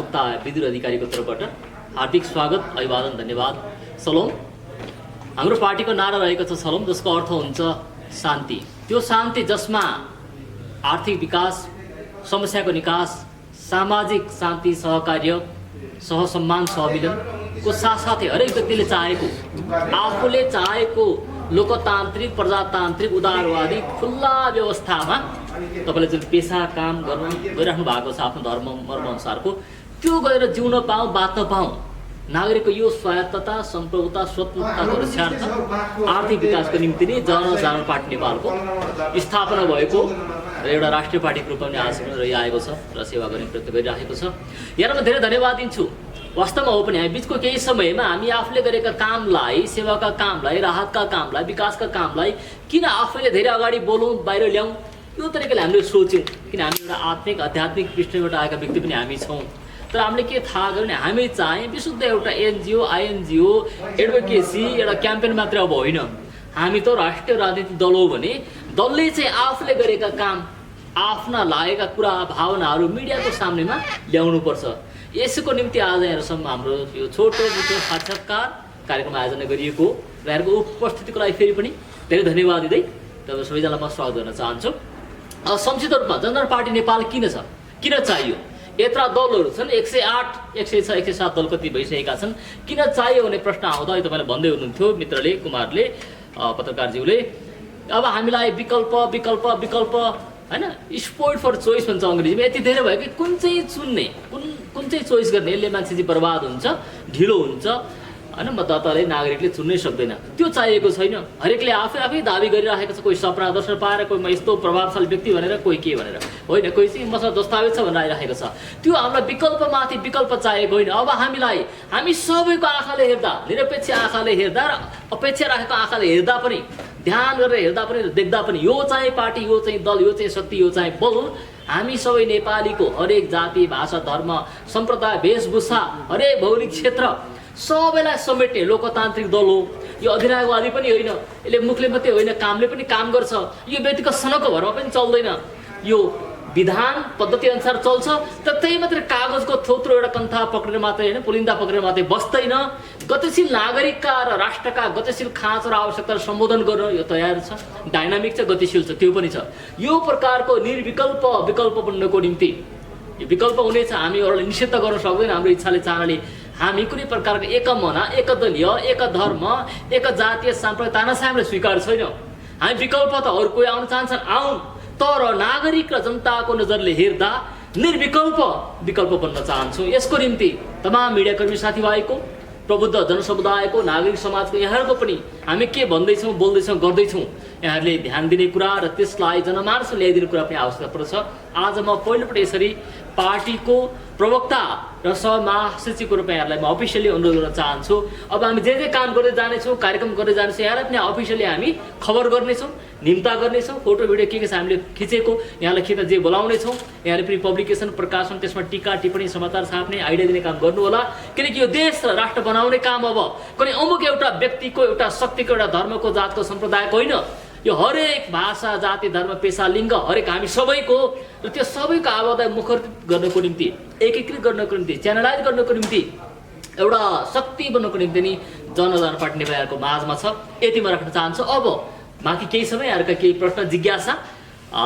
प्रवक्ता विद्युत अधिकारीको तर्फबाट हार्दिक स्वागत, अभिवादन, धन्यवाद। सलोम, हाम्रो पार्टीको नारा रहेको छ सलोम, जसको अर्थ हुन्छ शान्ति। त्यो शान्ति जसमा आर्थिक विकास, समस्याको निकास, सामाजिक शान्ति, सहकार्य, सहसम्मान, सहमिलनको साथसाथै हरेक व्यक्तिले चाहेको, आफूले चाहेको लोकतान्त्रिक, प्रजातान्त्रिक, उदारवादी खुल्ला व्यवस्थामा तपाईँले जुन पेसा काम गरिराख्नु भएको छ आफ्नो धर्म मर्म अनुसारको, त्यो गरेर जिउन पाऊँ, बाँच्न पाऊँ। नागरिकको यो स्वायत्तता, सम्प्रभुता, स्वतन्त्रताको रक्षार्थ आर्थिक विकासको निम्ति नै जनजागरण पार्टी नेपालको स्थापना भएको र एउटा राष्ट्रिय पार्टीको रूपमा पनि आजसम्म रहिआएको छ र सेवा गर्ने प्रयत्न गरिरहेको छ। यहाँ म धेरै धन्यवाद दिन्छु। वास्तवमा हो पनि हामी बिचको केही समयमा हामी आफूले गरेका कामलाई, सेवाका कामलाई, राहतका कामलाई, विकासका कामलाई किन आफैले धेरै अगाडि बोलौँ, बाहिर ल्याउँ, यो तरिकाले हामीले सोच्यौँ। किन हामी एउटा आत्मिक आध्यात्मिक पृष्ठबाट आएका व्यक्ति पनि हामी छौँ। तर हामीले के थाहा गऱ्यौँ भने हामी चाहिँ विशुद्ध एउटा एनजिओ, आइएनजिओ, एडभोकेसी, एउटा क्याम्पेन मात्र अब होइन। हामी त राष्ट्रिय राजनीतिक दल हो भने दलले चाहिँ आफूले गरेका काम, आफ्ना लागेका कुरा, भावनाहरू मिडियाको सामनेमा ल्याउनुपर्छ। यसको निम्ति आज यहाँहरूसम्म हाम्रो यो छोटो मोटो साक्षात्कार कार्यक्रम आयोजना गरिएको र यहाँको उपस्थितिको लागि फेरि पनि धेरै धन्यवाद दिँदै तपाईँ सबैजनालाई म स्वागत गर्न चाहन्छु। संक्षिप्त रूपमा जनता पार्टी नेपाल किन छ, किन चाहियो, यत्रा दलहरू छन्, 108, 106, 107 दल कति भइसकेका छन्, किन चाहियो भन्ने प्रश्न आउँदा तपाईँले भन्दै हुनुहुन्थ्यो मित्रले, कुमारले, पत्रकारज्यूले। अब हामीलाई विकल्प विकल्प विकल्प होइन, स्पोइल फर चोइस भन्छ अङ्ग्रेजीमा, यति धेरै भयो कि कुन चाहिँ चुन्ने, कुन चाहिँ चोइस गर्ने, यसले मान्छे चाहिँ बर्बाद हुन्छ, ढिलो हुन्छ होइन, मतदाताले, नागरिकले चुन्नै सक्दैन। त्यो चाहिएको छैन। हरेकले आफै दाबी गरिरहेको छ, कोही सपना दर्शन पाएर, कोही म यस्तो प्रभावशाली व्यक्ति भनेर, कोही के भनेर होइन, कोही चाहिँ मसँग दस्तावेज छ भनेर आइरहेको छ। त्यो हामीलाई विकल्पमाथि विकल्प चाहिएको होइन। अब हामी सबैको आँखाले हेर्दा, निरपेक्ष आँखाले हेर्दा र अपेक्षा राखेको आँखाले हेर्दा पनि, ध्यान गरेर हेर्दा पनि र देख्दा पनि यो चाहिँ पार्टी, यो चाहिँ दल, यो चाहिँ शक्ति, यो चाहिँ बल हामी सबै नेपालीको हरेक जाति, भाषा, धर्म, सम्प्रदाय, वेशभूषा, हरेक भौगोलिक क्षेत्र सबैलाई समेट्ने लोकतान्त्रिक दल हो। यो अधिनायकवादी पनि होइन, यसले मुखले मात्रै होइन कामले पनि काम गर्छ। यो व्यक्तिगत सनको भरमा पनि चल्दैन, यो विधान पद्धति अनुसार चल्छ। तर त्यही मात्रै कागजको थोत्रो एउटा कन्था पक्रेर मात्रै होइन, पुलिन्दा पक्रेर मात्रै बस्दैन। गतिशील नागरिकका र राष्ट्रका गतिशील खाँचो र आवश्यकतालाई सम्बोधन गर्न यो तयार छ, डाइनामिक छ, गतिशील छ, त्यो पनि छ। यो प्रकारको निर्विकल्प विकल्प बन्नको निम्ति यो विकल्प हुनेछ। हामी अरूलाई निषेध गर्न सक्दैन हाम्रो इच्छाले, चाहनाले। हामी कुनै प्रकारको एकमना, एकदलीय, एक धर्म, एक जातीय साम्प्रदायिक तानाशाहीलाई स्वीकार छैन। हामी विकल्प त अरू कोही आउन चाहन्छन्, आउन्, तर नागरिक र जनताको नजरले हेर्दा निर्विकल्प विकल्प बन्न चाहन्छौँ। यसको निम्ति तमाम मिडियाकर्मी साथीभाइको, प्रबुद्ध जनसमुदायको, नागरिक समाजको, यहाँहरूको पनि हामी के भन्दैछौँ, बोल्दैछौँ, गर्दैछौँ, यहाँहरूले ध्यान दिने कुरा र त्यसलाई जनमानसमा ल्याइदिने कुरा पनि आवश्यकता पर्छ। आज म पहिलोपल्ट यसरी पार्टीको प्रवक्ता र सहमहासचिवको रूपमा यहाँहरूलाई म अफिसियली अनुरोध गर्न चाहन्छु। अब हामी जे काम गर्दै जानेछौँ, कार्यक्रम गर्दै जानेछौँ, यहाँलाई पनि अफिसियली हामी खबर गर्नेछौँ, निम्ता गर्नेछौँ। फोटो भिडियो के छ हामीले खिचेको यहाँलाई खिच्न जे बोलाउनेछौँ। यहाँले पनि पब्लिकेसन, प्रकाशन, त्यसमा टिका टिप्पणी, समाचार छाप्ने, आइडिया दिने काम गर्नु होला। किनकि यो देश र राष्ट्र बनाउने काम अब कुनै अमुक एउटा व्यक्तिको, एउटा शक्तिको, एउटा धर्मको, जातको, सम्प्रदायको होइन। यो हरेक भाषा, जाति, धर्म, पेसा, लिङ्ग हरेक हामी सबैको, र त्यो सबैको आवाजलाई मुखरित गर्नको निम्ति, एकीकृत गर्नको निम्ति, च्यानलाइज गर्नको निम्ति, एउटा शक्ति बन्नको निम्ति नि जनजागरण पार्टी नेपालको माझमा छ। यति म राख्न चाहन्छु। अब बाँकी केही समय यहाँहरूका केही प्रश्न जिज्ञासा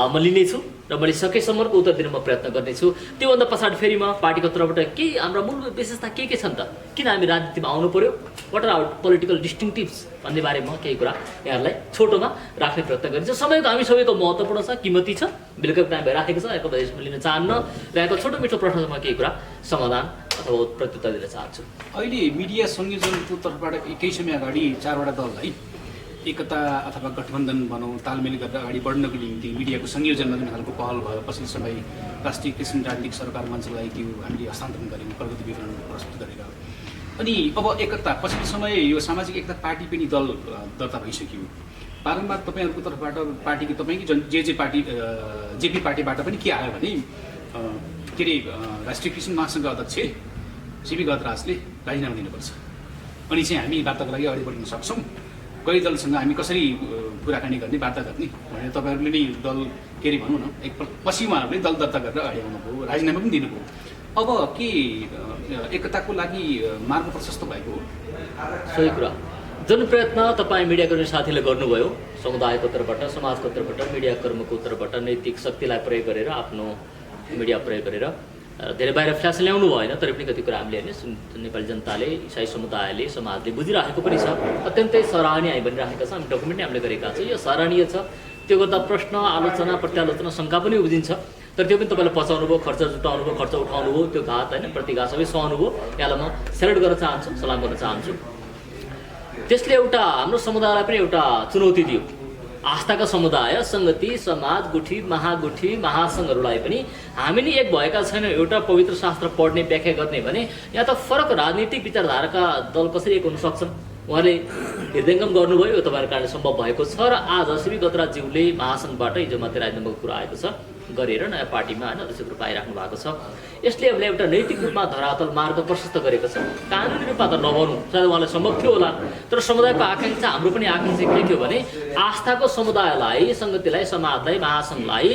म लिनेछु र मैले सकेसम्मको उत्तर दिन म प्रयत्न गर्नेछु। त्योभन्दा पछाडि फेरि म पार्टीको तर्फबाट केही हाम्रा मूल विशेषता के छन् त, किन हामी राजनीतिमा आउनु पर्यो, वाट आर आवर पोलिटिकल डिस्टिङटिभ्स भन्ने बारेमा केही कुरा यहाँहरूलाई छोटोमा राख्ने प्रयत्न गरिन्छ। समयको हामी सबैको महत्त्वपूर्ण छ, कीमती छ, बेलुका टाइम भइराखेको छ, यहाँको बजेसमा लिन चाहन्न र यहाँको छोटो मिठो प्रश्नमा केही कुरा समाधान अथवा प्रत्युत्तर दिन चाहन्छु। अहिले मिडिया संयोजनको तर्फबाट केही समय अगाडि 4वटा दललाई एकता अथवा गठबन्धन भनौँ, तालमेल गरेर अगाडि बढ्नको निम्ति मिडियाको संयोजनमा जुन खालको पहल भयो, पछिल्लो समय राष्ट्रिय कृषि राजनीतिक सरकार मञ्चलाई त्यो हामीले हस्तान्तरण गऱ्यौँ, प्रगति विवरण प्रस्तुत गरेर। अनि अब एकता, पछिल्लो समय यो सामाजिक एकता पार्टी पनि दल दर्ता भइसक्यो। बारम्बार तपाईँहरूको तर्फबाट पार्टीको तपाईँकै जे पार्टी जेपी पार्टीबाट पनि के आयो भने के अरे राष्ट्रिय कृषि महासङ्घ अध्यक्ष सिपी गजराजले राजीनामा दिनुपर्छ, अनि चाहिँ हामी वार्ताको लागि अगाडि बढ्न सक्छौँ, कई दलसँग हामी कसरी कुराकानी गर्ने, वार्ता गर्ने भनेर तपाईँहरूले नै दल के अरे भनौँ न, पछि उहाँहरूले दल दर्ता गरेर अगाडि आउनुभयो, राजीनामा पनि दिनुभयो। अब के एकताको लागि मार्ग प्रशस्त भएको हो? सही कुरा। जुन प्रयत्न तपाईँ मिडियाकर्मी साथीले गर्नुभयो समुदायको तर्फबाट, समाजको तर्फबाट, मिडियाकर्मीको तर्फबाट नैतिक शक्तिलाई प्रयोग गरेर, आफ्नो मिडिया प्रयोग गरेर धेरै बाहिर फ्ल्यास ल्याउनु भएन, तर पनि कति कुरा हामीले होइन नेपाली जनताले, इसाई समुदायले, समाजले बुझिराखेको पनि छ। अत्यन्तै सराहनीय बनिरहेको छ। हामी डकुमेन्ट हामीले गरेका छौँ, यो सराहनीय छ। त्यो गर्दा प्रश्न, आलोचना, प्रत्यालोचना, शङ्का पनि उब्जिन्छ, तर त्यो पनि तपाईँले पचाउनु भयो, खर्च जुटाउनु भयो, खर्च उठाउनु भयो, त्यो घात होइन प्रतिघात सबै सहनु भयो। यहाँलाई म सेलेक्ट गर्न चाहन्छु, सलाम गर्न चाहन्छु। त्यसले एउटा हाम्रो समुदायलाई पनि एउटा चुनौती दियो। आस्थाका समुदाय, सङ्गति, समाज, गुठी, महागुठी, महासङ्घहरूलाई पनि हामी नै एक भएका छैनौँ एउटा पवित्र शास्त्र पढ्ने, व्याख्या गर्ने भने यहाँ त फरक राजनीतिक विचारधाराका दल कसरी एक हुन सक्छन्? उहाँले हृदयङ्गम गर्नुभयो, यो तपाईँहरूको कारणले सम्भव भएको छ। र आज श्री गतराज्यूले महासङ्घबाट हिजो मात्रै राजीनामाको कुरा आएको छ गरेर नयाँ पार्टीमा होइन अध्यक्ष रूप पाइराख्नु भएको छ। यसले हामीलाई एउटा नैतिक रूपमा धरातल मार्ग प्रशस्त गरेको छ। कानुनी रूपमा त नभनौँ, सायद उहाँलाई सम्भव थियो होला, तर समुदायको आकाङ्क्षा, हाम्रो पनि आकाङ्क्षा के थियो भने आस्थाको समुदायलाई, सङ्गतिलाई, समाजलाई, महासङ्घलाई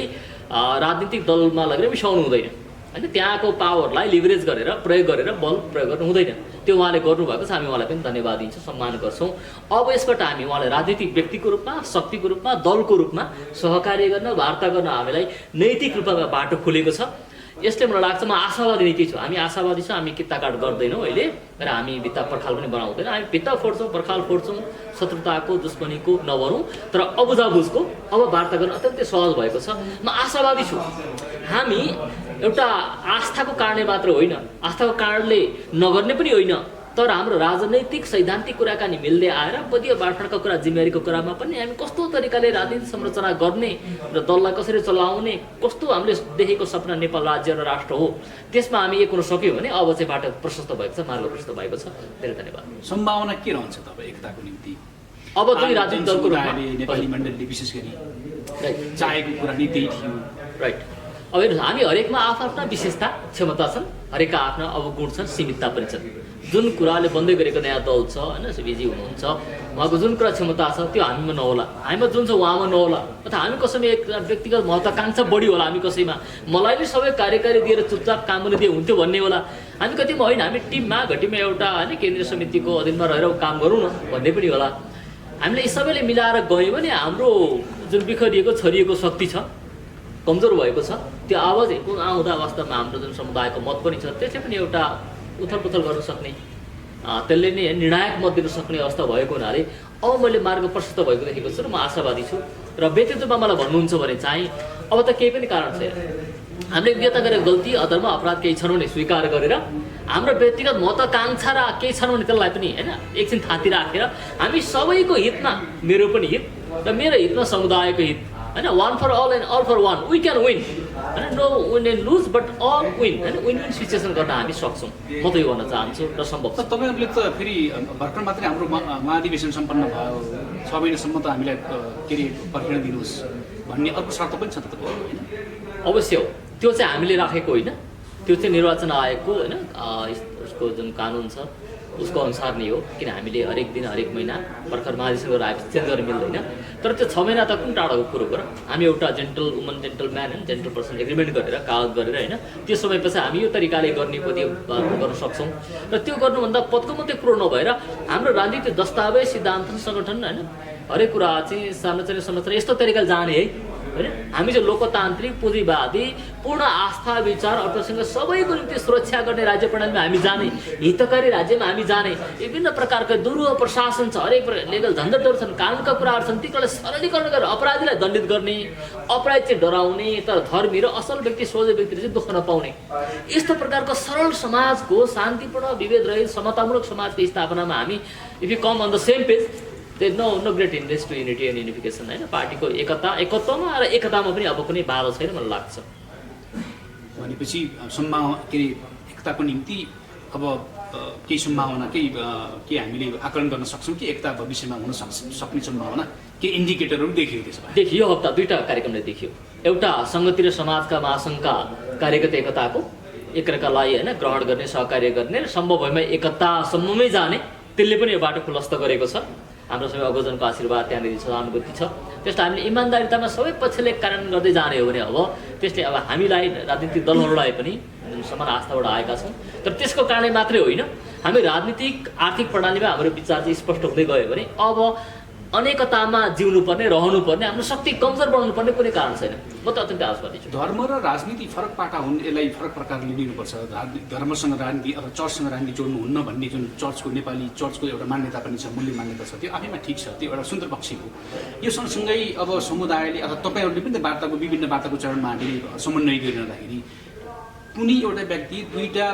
राजनीतिक दलमा लगेर मिसाउनु हुँदैन होइन। त्यहाँको पावरलाई लिभरेज गरेर, प्रयोग गरेर बल प्रयोग गर्नु हुँदैन। त्यो उहाँले गर्नुभएको छ, हामी उहाँलाई पनि धन्यवाद दिन्छौँ, सम्मान गर्छौँ। अब यसबाट हामी उहाँलाई राजनीतिक व्यक्तिको रूपमा, शक्तिको रूपमा, दलको रूपमा सहकार्य गर्न, वार्ता गर्न हामीलाई नैतिक रूपमा बाटो खुलेको छ। यसले मलाई लाग्छ, म आशावादी नीति छु। हामी आशावादी छौँ, हामी कित्ता काट गर्दैनौँ अहिले, र हामी भित्ता पर्खाल पनि बनाउँदैनौँ। हामी भित्ता फोड्छौँ, पर्खाल फोड्छौँ, शत्रुताको, दुश्मनीको नभनौँ, तर अबुझाबुझको अब वार्ता गर्न अत्यन्तै सहज भएको छ। म आशावादी छु। हामी एउटा आस्थाको कारणले मात्र होइन, आस्थाको कारणले नगर्ने पनि होइन, तर हाम्रो राजनैतिक सैद्धान्तिक कुराकानी मिल्दै आएर बलियो बाँडफाँडका कुरा, जिम्मेवारीको कुरामा पनि हामी कस्तो तरिकाले राजनीतिक संरचना गर्ने र दललाई कसरी चलाउने, कस्तो हामीले देखेको सपना नेपाल राज्य र राष्ट्र हो, त्यसमा हामी एक हुन सक्यौँ भने अब चाहिँ बाटो प्रशस्त भएको छ, मार्ग प्रशस्त भएको छ। धेरै धन्यवाद। सम्भावना के रहन्छ तपाईँ एकताको निम्ति? अब दुई राजनीतिक दलको रूपमा नेपाली मण्डलले विशेष गरी चाहेको कुरा नै त्यही थियो। राइट। अब हेर्नुहोस्, हामी हरेकमा आफ्ना विशेषता, क्षमता छन्, हरेकका आफ्ना अब गुण छन्, सीमितता पनि छन्। जुन कुराले बन्दै गरेको नयाँ दल छ होइन, सिबिजी हुनुहुन्छ, उहाँको जुन कुरा क्षमता छ त्यो हामीमा नहोला, हामीमा जुन छ उहाँमा नहोला, अथवा हामी कसैमा एक व्यक्तिगत महत्त्वाकाङ्क्षा बढी होला, हामी कसैमा मलाई नै सबै कार्यकारी दिएर चुपचाप काम गर्ने दिए हुन्थ्यो भन्ने होला, हामी कतिमा होइन, हामी टिममा घटीमा एउटा होइन केन्द्रीय समितिको अधीनमा रहेर काम गरौँ न भन्ने पनि होला। हामीले यी सबैले मिलाएर गयौँ भने हाम्रो जुन बिखरिएको छरिएको शक्ति छ, कमजोर भएको छ, त्यो आवाज आउँदा वास्तवमा हाम्रो जुन समुदायको मत पनि छ, त्यसले पनि एउटा उथलपुथल गर्न सक्ने, त्यसले नै निर्णायक मत दिन सक्ने अवस्था भएको हुनाले अब मैले मार्ग प्रशस्त भएको देखेको छु र म आशावादी छु। र व्यक्तित्वमा मलाई भन्नुहुन्छ भने चाहिँ अब त केही पनि कारण छैन। हामीले व्यक्त गरेको गल्ती, अधर्म, अपराध केही छन् भने स्वीकार गरेर हाम्रो व्यक्तिगत महत्त्वाकाङ्क्षा र केही छन् भने त्यसलाई पनि होइन एकछिन थाती राखेर हामी सबैको हितमा, मेरो पनि हित र मेरो हितमा समुदायको हित होइन, one for all and all for one, we can win होइन, no win and lose but all win होइन, विन विन सिचुएसन गर्न हामी सक्छौँ। म त यो भन्न चाहन्छु र सम्भव छ। तपाईँहरूले त फेरि भर्खर मात्रै हाम्रो महाधिवेशन सम्पन्न भयो, 6 महिनासम्म त हामीलाई के अरे पर्खिन दिनुहोस् भन्ने अर्को शर्त पनि छ त तपाईँहरू होइन? अवश्य हो, त्यो चाहिँ हामीले राखेको होइन, त्यो चाहिँ निर्वाचन आयोगको होइन उसको जुन कानुन छ उसको अनुसार नै हो। किन हामीले हरेक दिन, हरेक महिना भर्खर महाधिवेशन गरेर आएपछि चेन्ज गर्न मिल्दैन, तर त्यो 6 महिना तक पनि टाढाको कुरो गर। हामी एउटा जेन्टल वुमन, जेन्टल म्यान होइन, जेन्टल पर्सन एग्रिमेन्ट गरेर, कागज गरेर होइन, त्यो समयपछि हामी यो तरिकाले गर्ने पनि गर्न सक्छौँ। र त्यो गर्नुभन्दा पदको मात्रै कुरो नभएर हाम्रो राजनीतिक दस्तावेज, सिद्धान्त, सङ्गठन होइन, हरेक कुरा चाहिँ सार्वजनिक संरचना यस्तो तरिकाले जाने है होइन। हामी चाहिँ लोकतान्त्रिक, पुँजीवादी, पूर्ण आस्था, विचार, अर्थसँग सबैको निम्ति सुरक्षा गर्ने राज्य प्रणालीमा हामी जाने, हितकारी राज्यमा हामी जाने, विभिन्न प्रकारका दुरूह प्रशासन छ, हरेक लिगल झन्झटहरू छन्, कानुनका कुराहरू छन्, ती कुरालाई सरलीकरण गरेर अपराधीलाई दण्डित गर्ने, अपराध चाहिँ डराउने, तर धर्मी र असल व्यक्ति, सोझो व्यक्तिले चाहिँ दुःख नपाउने, यस्तो प्रकारको सरल समाजको, शान्तिपूर्ण, विभेद रहित, समतामूलक समाजको स्थापनामा हामी if you come on the same page, there is no great interest to unity and unification होइन। पार्टीको एकत्वमा र एकतामा पनि अब कुनै बाधा छैन मलाई लाग्छ। भनेपछि के अरे एकताको निम्ति अब केही सम्भावना, के हामीले आकलन गर्न सक्छौँ कि एकता भविष्यमा हुन सक्ने सम्भावना, के इन्डिकेटरहरू देखियो? त्यसो भए देखियो, हप्ता दुईवटा कार्यक्रमले देखियो। एउटा सङ्गति र समाजका महासङ्घका कार्यगत एकताको एकअर्कालाई होइन ग्रहण गर्ने, सहकार्य गर्ने र सम्भव भएमा एकतासम्ममै जाने, त्यसले पनि यो बाटो खुलस्त गरेको छ। हाम्रो सबै अगोजनको आशीर्वाद त्यहाँनिर छ, अनुभूति छ। त्यसलाई हामीले इमान्दारितामा सबै पक्षले कार्यान्वयन गर्दै जाने हो भने अब त्यसले अब हामीलाई, राजनीतिक दलहरूलाई पनि, जुन समान आस्थाबाट आएका छौँ। तर त्यसको कारणले मात्रै होइन, हामी राजनीतिक आर्थिक प्रणालीमा हाम्रो विचार चाहिँ स्पष्ट हुँदै गयो भने अब अनेकतामा जिउनुपर्ने, रहनुपर्ने, हाम्रो शक्ति कमजोर बनाउनु पर्ने कुनै कारण छैन। म त अत्यन्तै आशावादी छु। धर्म र राजनीति फरक पाटा हुन्, यसलाई फरक प्रकारले लिनुपर्छ। धर्मसँग राजनीति अथवा चर्चसँग राजनीति जोड्नुहुन्न भन्ने जुन चर्चको नेपाली चर्चको एउटा मान्यता पनि छ, मूल्य मान्यता छ, त्यो आफैमा ठिक छ, त्यो एउटा सुन्दर पक्ष हो। यो सँगसँगै अब समुदायले अथवा तपाईँहरूले पनि विभिन्न वार्ताको चरणमा हामीले समन्वय गरिरहँदाखेरि कुनै एउटा व्यक्ति दुईटा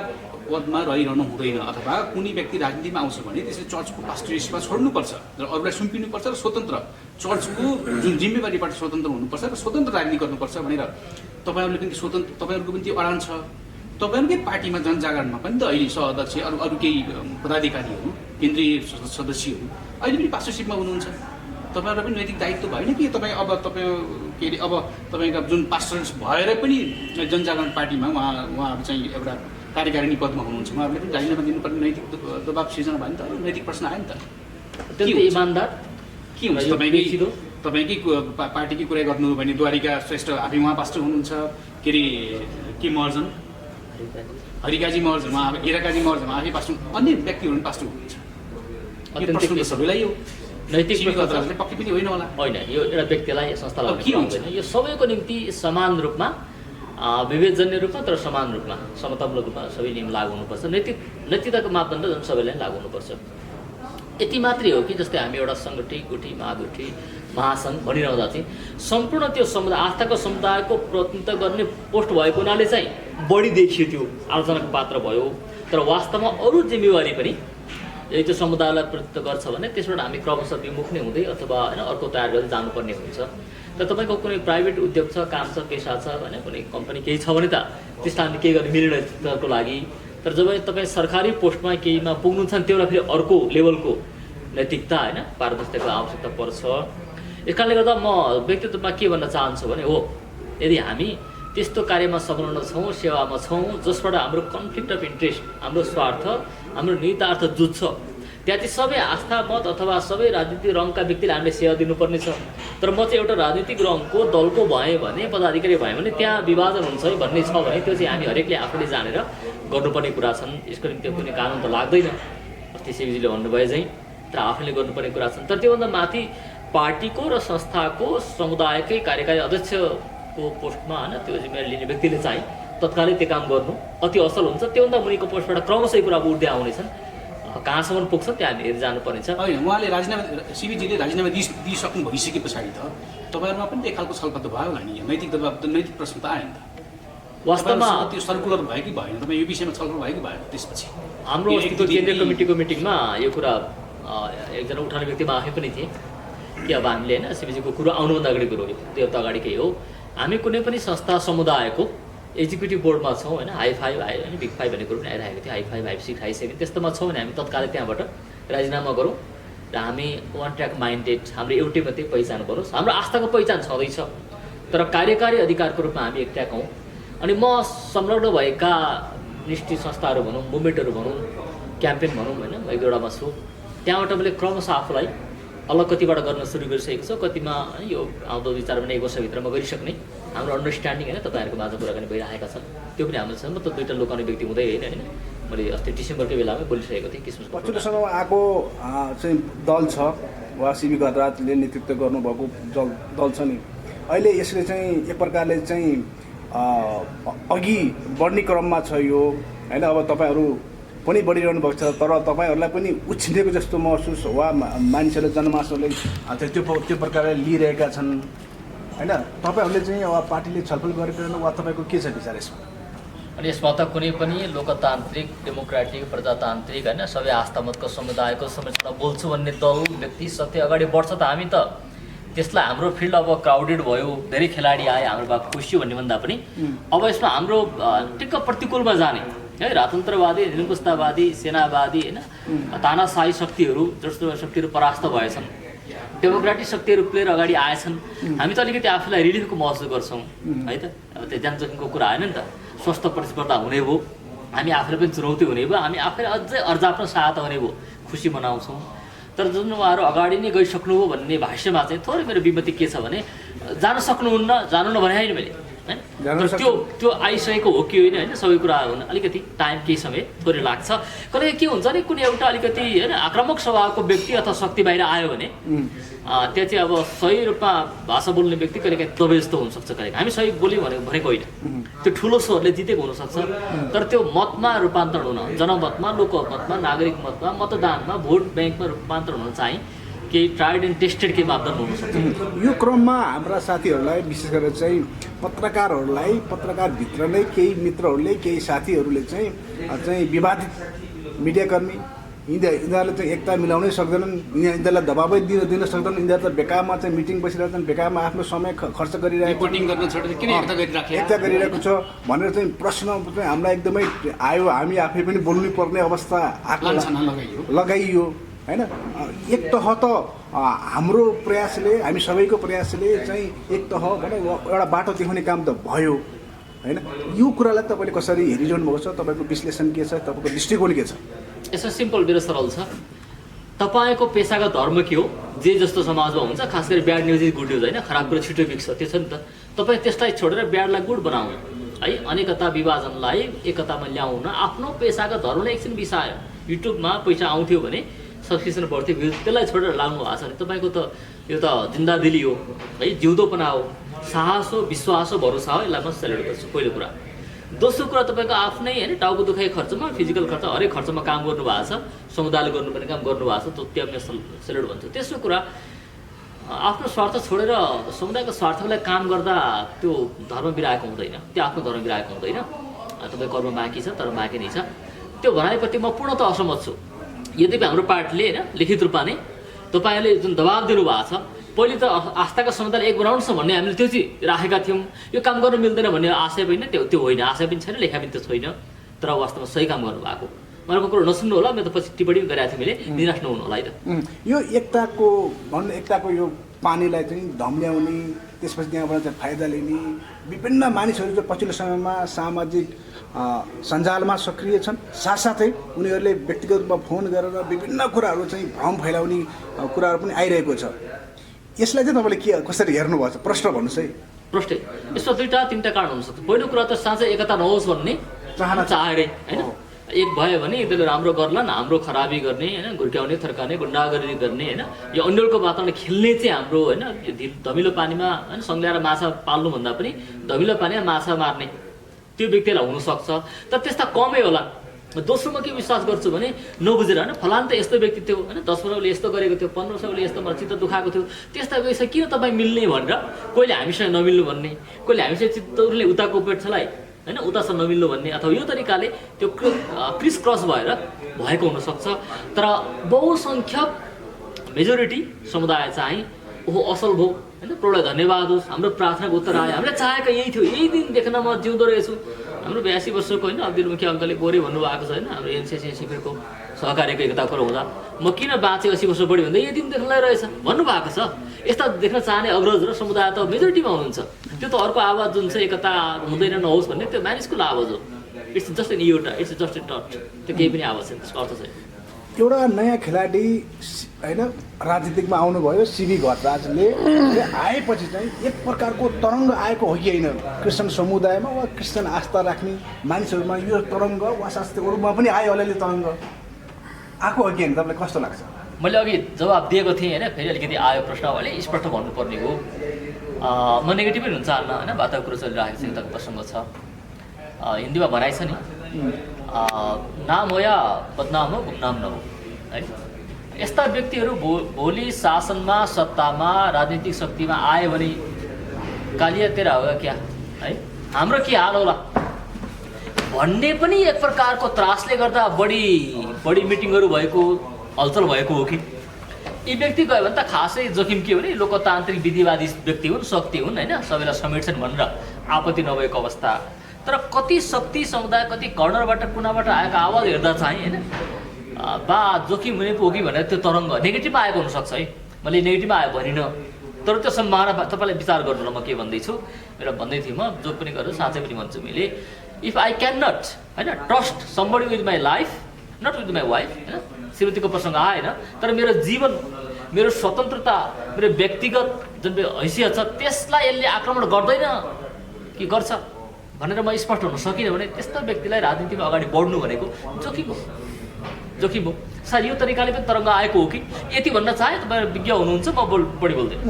पदमा रहिरहनु हुँदैन, अथवा कुनै व्यक्ति राजनीतिमा आउँछ भने त्यसले चर्चको पास्टरी सेवा छोड्नुपर्छ र अरूलाई सुम्पिनुपर्छ र स्वतन्त्र चर्चको जुन जिम्मेवारीबाट स्वतन्त्र हुनुपर्छ र स्वतन्त्र राजनीति गर्नुपर्छ भनेर तपाईँहरूले पनि स्वतन्त्र, तपाईँहरूको पनि त्यो अडान छ। तपाईँहरूकै पार्टीमा जनजागरणमा पनि त अहिले सहअध्यक्ष अरू केही पदाधिकारीहरू, केन्द्रीय सदस्यहरू अहिले पनि पास्टरसिपमा हुनुहुन्छ। तपाईँहरूलाई पनि नैतिक दायित्व भएन कि तपाईँ अब के अरे अब तपाईँका जुन पास्टर भएर पनि जनजागरण पार्टीमा उहाँहरू चाहिँ एउटा कार्यकारिणी पदमा हुनुहुन्छ, उहाँहरूले पनि राजीनामा दिनुपर्ने नैतिक दबाब सिर्जना भयो नि त, नैतिक प्रश्न आयो नि त। अत्यन्तै इमान्दार के हुन्छ तपाईँकै पार्टीकै कुरा गर्नु भने द्वारिका श्रेष्ठ आफै उहाँ पास्टर हुनुहुन्छ, के अरे के महर्जन हरिकाजी महर्जन, उहाँ हिराकाजी महर्जन आफै पास्टर, अन्य व्यक्तिहरू पनि पास्टर हुनुहुन्छ। सबैलाई यो नैतिक पक्कै पनि होइन होला, होइन यो एउटा व्यक्तिलाई संस्थालाई हुँदैन। यो सबैको निम्ति समान रूपमा, विवेचनीय रूपमा तर समान रूपमा, समतामूलक रूपमा सबै नियम लागू हुनुपर्छ। नैतिकताको मापदण्ड झन् सबैलाई लागू हुनुपर्छ। यति मात्रै हो कि जस्तै हामी एउटा सङ्गठी, गुठी, महागुठी, महासङ्घ भनिरहँदा चाहिँ सम्पूर्ण त्यो समुदाय, आस्थाको समुदायको प्रतिनिधित्व गर्ने पोस्ट भएको हुनाले चाहिँ बढी देखियो, त्यो आलोचनाको पात्र भयो। तर वास्तवमा अरू जिम्मेवारी पनि यदि त्यो समुदायलाई प्रतिनिधित्व गर्छ भने त्यसबाट हामी क्रमशः विमुख नै हुँदै अथवा होइन अर्को तयार गर्दै जानुपर्ने हुन्छ। तर तपाईँको कुनै प्राइभेट उद्योग छ, काम छ, पेसा छ, होइन कुनै कम्पनी केही छ भने त त्यसलाई हामी केही गर्ने मिल्नेको लागि। तर जब तपाईँ सरकारी पोस्टमा केहीमा पुग्नुहुन्छ भने त्यो फेरि अर्को लेभलको नैतिकता, होइन पारदर्शिताको आवश्यकता पर्छ। यस कारणले गर्दा म व्यक्तित्वमा के भन्न चाहन्छु भने हो, यदि हामी त्यस्तो कार्यमा संलग्न छौँ, सेवामा छौँ जसबाट हाम्रो कन्फ्लिक्ट अफ इन्ट्रेस्ट, हाम्रो स्वार्थ, हाम्रो निहितार्थ जुझ्छ, त्यहाँ चाहिँ सबै आस्था मत अथवा सबै राजनीतिक रङका व्यक्तिले हामीले सेवा दिनुपर्ने छ। तर म चाहिँ एउटा राजनीतिक रङको दलको भएँ भने, पदाधिकारी भएँ भने त्यहाँ विभाजन हुन्छ है भन्ने छ भने त्यो चाहिँ हामी हरेकले आफूले जानेर गर्नुपर्ने कुरा छन्। यसको निम्ति कुनै कानुन त लाग्दैन, अस्ति सिबिजीले भन्नुभयो चाहिँ, तर आफूले गर्नुपर्ने कुरा छन्। तर त्योभन्दा माथि पार्टीको र संस्थाको समुदायकै कार्यकारी अध्यक्षको पोस्टमा होइन त्यो जिम्मेवारी लिने व्यक्तिले चाहिँ तत्कालै त्यो काम गर्नु अति असल हुन्छ। त्योभन्दा मुनिको पोस्टबाट क्रमशः कुरा उठ्दै आउनेछन्, कहाँसम्म पुग्छ त्यहाँ हामी हेरेर जानुपर्ने छ। होइन, उहाँले राजीनामा, सिबिजीले राजीनामा दिइसक्नु भइसके पछाडि त तपाईँहरूमा पनि एक खालको छलफल त भयो होला नि, नैतिक दबाब त, नैतिक प्रश्न त आयो नि त। वास्तवमा त्यो सर्कुलर भयो कि भएन, तपाईँ यो विषयमा छलफल भयो कि भएन? त्यसपछि हाम्रो अस्तिको केन्द्रीय कमिटीको मिटिङमा यो कुरा एकजना उठाउने व्यक्तिमा आफै पनि थिएँ कि अब हामीले होइन सिबिजीको कुरो आउनुभन्दा अगाडि कुरो हो, 2 हप्ता अगाडिकै हो, हामी कुनै पनि संस्था समुदायको एक्जिक्युटिभ बोर्डमा छौँ होइन, हाई 5 आयो होइन, बिग 5 भन्ने कुरो पनि आइरहेको थियो, हाई 5, हाई 6, हाई 7 त्यस्तोमा छौँ भने हामी तत्कालै त्यहाँबाट राजीनामा गरौँ र हामी वान ट्र्याक माइन्डेड, हाम्रो एउटै मात्रै पहिचान गरोस्। हाम्रो आस्थाको पहिचान छँदैछ तर कार्यकारी अधिकारको रूपमा हामी एक ट्र्याक हौँ। अनि म संलग्न भएका निष्ठित संस्थाहरू भनौँ, मुभमेन्टहरू भनौँ, क्याम्पेन भनौँ होइन, म 1-2वटामा छु, त्यहाँबाट मैले क्रमशः आफूलाई अलग कतिबाट गर्न सुरु गरिसकेको छु, कतिमा यो आउँदो विचार पनि 1 वर्षभित्रमा गरिसक्ने हाम्रो अन्डरस्ट्यान्डिङ होइन तपाईँहरूको माझ कुराकानी भइरहेका छन्। त्यो पनि हाम्रो छ। म त 2टा लुकाउने व्यक्ति हुँदै होइन होइन, मैले अस्ति डिसेम्बरकै बेलामै बोलिसकेको थिएँ। किसिमको पछिल्लो समयमा आएको चाहिँ दल छ वा सिबी गजराजले नेतृत्व गर्नुभएको दल छ नि, अहिले यसले चाहिँ एक प्रकारले चाहिँ अघि बढ्ने क्रममा छ यो होइन। अब तपाईँहरू पनि बढिरहनु भएको छ तर तपाईँहरूलाई पनि उछिनेको जस्तो महसुस वा मान्छेले, जनमानसले त्यो प्रकारले लिइरहेका छन् होइन। तपाईँहरूले चाहिँ अब पार्टीले छलफल गरिरहनु वा तपाईँको के छ विचार यसमा? अनि यसमा त कुनै पनि लोकतान्त्रिक, डेमोक्रेटिक, प्रजातान्त्रिक होइन सबै आस्थामतको समुदायको संरचना बोल्छु भन्ने दल, व्यक्ति सत्य अगाडि बढ्छ त हामी त त्यसलाई हाम्रो फिल्ड अब क्राउडेड भयो, धेरै खेलाडी आए, हाम्रो भए खुसी भन्ने भन्दा पनि अब यसमा हाम्रो टिक्क प्रतिकूलमा जाने है राजतन्त्रवादी, निरङ्कुशतावादी, सेनावादी होइन तानाशाही शक्तिहरू, जस्तो शक्तिहरू परास्त भएछन्, डेमोक्रेटिक शक्तिहरू प्लेयर अगाडि आएछन्। हामी त अलिकति आफूलाई रिलिफको महसुस गर्छौँ है त। अब त्यो ज्यान जोखिमको कुरा आएन नि त, स्वस्थ प्रतिस्पर्धा हुने भयो, हामी आफूले पनि चुनौती हुने भयो, हामी आफैले अझै अर्जाप्न सहायता हुने भयो, खुसी मनाउँछौँ। तर जुन उहाँहरू अगाडि नै गइसक्नु हो भन्ने भाष्यमा चाहिँ थोरै मेरो विमति के छ भने जान सक्नुहुन्न, जानु नभने होइन मैले होइन जान तर सक्छ। त्यो आइसकेको हो कि होइन होइन सबै कुरा हुन अलिकति टाइम केही समय थोरै लाग्छ। कहिले के हुन्छ नि कुनै एउटा अलिकति होइन आक्रामक स्वभावको व्यक्ति अथवा शक्ति बाहिर आयो भने त्यहाँ चाहिँ अब सही रूपमा भाषा बोल्ने व्यक्ति कहिलेकाहीँ दबाई जस्तो हुनसक्छ। कहिले हामी सही बोल्यौँ भनेको होइन, त्यो ठुलो स्वरले जितेको हुनसक्छ, तर त्यो मतमा रूपान्तरण हुन, जनमतमा, लोकमतमा, नागरिक मतमा, मतदानमा, भोट ब्याङ्कमा रूपान्तरण हुन चाहिँ केही ट्राइड एन्ड टेस्टेड केही मापदण्ड हुनसक्छ। यो क्रममा हाम्रा साथीहरूलाई विशेष गरेर चाहिँ पत्रकारहरूलाई, पत्रकारभित्र नै केही मित्रहरूले, केही साथीहरूले चाहिँ विवादित मिडियाकर्मी यिनीहरूले चाहिँ एकता मिलाउनै सक्दैनन्, यिनीहरूलाई दबाबै दिन सक्दैनन्, यिनीहरू त बेकारमा चाहिँ मिटिङ बसिरहेछन्, बेकारमा आफ्नो समय खर्च गरिरहेको रिपोर्टिङ गर्न छोडेर किन एकता गरिरहेको छ भनेर चाहिँ प्रश्न चाहिँ हामीलाई एकदमै आयो। हामी आफै पनि बोल्नु पर्ने अवस्था लगाइयो होइन। एक तह त हाम्रो प्रयासले, हामी सबैको प्रयासले चाहिँ एक तह एउटा बाटो देखाउने काम त भयो होइन। यो कुरालाई तपाईँले कसरी हेरिरहनु भएको छ, तपाईँको विश्लेषण के छ, तपाईँको दृष्टिकोण के छ? यसो सिम्पल मेरो सरल छ। तपाईँको पेसागत धर्म के हो, जे जस्तो समाजमा हुन्छ, खास गरी bad news is good news होइन, खराब कुरा छिटो बिग्छ, त्यो छ नि त। तपाईँ त्यसलाई छोडेर ब्याडलाई गुड बनाउनु है, अनेकता विभाजनलाई एकतामा ल्याउन आफ्नो पेसागत धर्मले एकछिन बिसायो। युट्युबमा पैसा आउँथ्यो भने सब्सक्रिप्सन बढ्थ्यो, भ्युज, त्यसलाई छोडेर लाग्नु भएको छ भने तपाईँको त यो त जिन्दादिली हो है, जिउँदोपना हो, साहस हो, विश्वास हो, भरोसा हो। यसलाई म सेलेक्ट गर्छु पहिलो कुरा। दोस्रो कुरा तपाईँको आफ्नै होइन टाउको दुखाइ खर्चमा, फिजिकल खर्च, हरेक खर्चमा काम गर्नुभएको छ, समुदायले गर्नुपर्ने काम गर्नुभएको छ, त्यो म सेलेक्ट भन्छु। तेस्रो कुरा आफ्नो स्वार्थ छोडेर समुदायको स्वार्थको लागि काम गर्दा त्यो धर्म बिराएको हुँदैन, त्यो आफ्नो धर्म बिराएको हुँदैन। तपाईँ कर्म बाँकी छ तर बाँकी नै छ, त्यो भनाइप्रति म पूर्णतः असहमत छु। यद्यपि हाम्रो पार्टीले होइन लिखित रूपमा नै तपाईँहरूले जुन दबाब दिनुभएको छ, पहिले त आस्थाका समुदायलाई एक बनाउनु छ भन्ने हामीले त्यो चाहिँ राखेका थियौँ। यो काम गर्नु मिल्दैन भन्ने आशय पनि त्यो होइन, आशय पनि छैन, लेखा पनि त्यो छैन, तर वास्तवमा सही काम गर्नुभएको। मलाई कुरो नसुन्नु होला, मैले त पछि टिप्पणी पनि गरेको थिएँ, मैले निराश नहुनु होला है त। यो एकताको यो पानीलाई चाहिँ धम्ल्याउने, त्यसपछि त्यहाँबाट चाहिँ फाइदा लिने विभिन्न मानिसहरू चाहिँ पछिल्लो समयमा सामाजिक सञ्जालमा सक्रिय छन्। साथसाथै उनीहरूले व्यक्तिगत रूपमा फोन गरेर विभिन्न कुराहरू चाहिँ भ्रम फैलाउने कुराहरू पनि आइरहेको छ। यसलाई चाहिँ तपाईँले के कसरी हेर्नुभएको छ? प्रश्न भन्नुहोस् है। प्रश्न यसमा दुईवटा तिनवटा कारण हुनसक्छ। पहिलो कुरा त साँच्चै एकता नहोस् भन्ने चाहेरै होइन, एक भयो भने त्यसले राम्रो गर्लान्, हाम्रो खराबी गर्ने होइन, घुर्क्याउने, थर्काउने, गुन्डागर्दी गर्ने होइन, यो अन्यलको वातावरण खेल्ने चाहिँ हाम्रो होइन, धमिलो पानीमा होइन सङ्ग्ल्याएर माछा पाल्नुभन्दा पनि धमिलो पानीमा माछा मार्ने त्यो व्यक्तिलाई हुनसक्छ, तर त्यस्ता कमै होला। दोस्रोमा के विश्वास गर्छु भने नबुझेर होइन, फलान त यस्तो व्यक्ति थियो होइन, 10 वर्षले यस्तो गरेको थियो, 15 वर्षले यस्तो मलाई चित्त दुखाएको थियो, त्यस्ता व्यक्ति किन तपाईँ मिल्ने भनेर कहिले हामीसँग नमिल्नु भन्ने, कहिले हामीसँग चित्तले उताको पेट्छलाई होइन उतासँग नमिल्नु भन्ने, अथवा यो तरिकाले त्यो क्रिस क्रस भएर भएको हुनसक्छ। तर बहुसङ्ख्यक मेजोरिटी समुदाय चाहिँ ओहो असल भयो होइन, प्रभुलाई धन्यवाद होस्, हाम्रो प्रार्थनाको उत्तर आयो, हामीले चाहेको यही थियो, यही दिन देख्न म जिउँदो रहेछु। हाम्रो 82 वर्षको होइन अब्दुल अङ्कलले गोरे भन्नुभएको छ होइन, हाम्रो एनसिसी शिविरको सहकार्यको एकता कुरो हुँदा म किन बाँचेँ 80 वर्ष बढी भन्दा यही दिन देख्नलाई रहेछ भन्नुभएको छ। यस्ता देख्न चाहने अग्रज र समुदाय त मेजोरिटीमा हुनुहुन्छ, त्यो त अर्को आवाज जुन चाहिँ एकता हुँदैन नहोस् भन्ने त्यो मानिसको आवाज हो। It's just an iota, it's just an tot, त्यो केही पनि आवाज छैन, त्यसको अर्थ छैन। एउटा नयाँ खेलाडी होइन राजनीतिकमा आउनुभयो, सिबी घटराजले आएपछि चाहिँ एक प्रकारको तरङ्ग आएको हो कि होइन क्रिस्चियन समुदायमा वा क्रिस्चियन आस्था राख्ने मानिसहरूमा? यो तरङ्ग वा शास्त्रहरूमा पनि आयो अलिअलि तरङ्ग आएको हो कि होइन, तपाईँलाई कस्तो लाग्छ? मैले अघि जवाब दिएको थिएँ होइन, फेरि अलिकति आयो प्रश्न, अहिले स्पष्ट भन्नुपर्ने हो। म नेगेटिभै हुन चाहन्न होइन, बाटो कुरो चलिरहेको छ, एकताको प्रसङ्ग छ। हिन्दीमा भनाइ छ नि, नाम हो या बदनाम हो गुमनाम नहो है। यस्ता व्यक्तिहरू भोलि शासनमा, सत्तामा, राजनीतिक शक्तिमा आयो भने कालिया तेरा होगा क्या है, हाम्रो के हाल होला भन्ने पनि एक प्रकारको त्रासले गर्दा बढी मिटिङहरू भएको, हलचल भएको हो कि यी व्यक्ति गयो भने त खासै जोखिम के हो भने लोकतान्त्रिक विधिवादी व्यक्ति हुन्, शक्ति हुन् होइन, सबैलाई समेट्छन् भनेर आपत्ति नभएको अवस्था। तर कति शक्ति समुदाय, कति कर्नरबाट कुनाबाट आएको आवाज हेर्दा चाहिँ होइन बा जोखिम हुने पो हो कि भनेर त्यो तरङ्ग नेगेटिभमा आएको हुनसक्छ है। मैले नेगेटिभमा आयो भनिनँ, तर त्यो सम्भावना तपाईँलाई विचार गर्नु ल म के भन्दैछु। मेरो भन्दै थिएँ, म जो पनि गरेर साँच्चै पनि भन्छु मैले, इफ आई क्यान नट होइन trust somebody with my life, not with my wife होइन, श्रीमतीको प्रसङ्ग आएन, तर मेरो जीवन, मेरो स्वतन्त्रता, मेरो व्यक्तिगत जुन हैसियत छ त्यसलाई यसले आक्रमण गर्दैन कि गर्छ भनेर म स्पष्ट हुन सकिनँ भने त्यस्तो व्यक्तिलाई राजनीतिमा अगाडि बढ्नु भनेको जोखिम हो सायद यो तरिकाले पनि तरङ्ग आएको हो कि यति भन्न चाहे तपाईँ विज्ञ हुनुहुन्छ म बढी बोल्दैन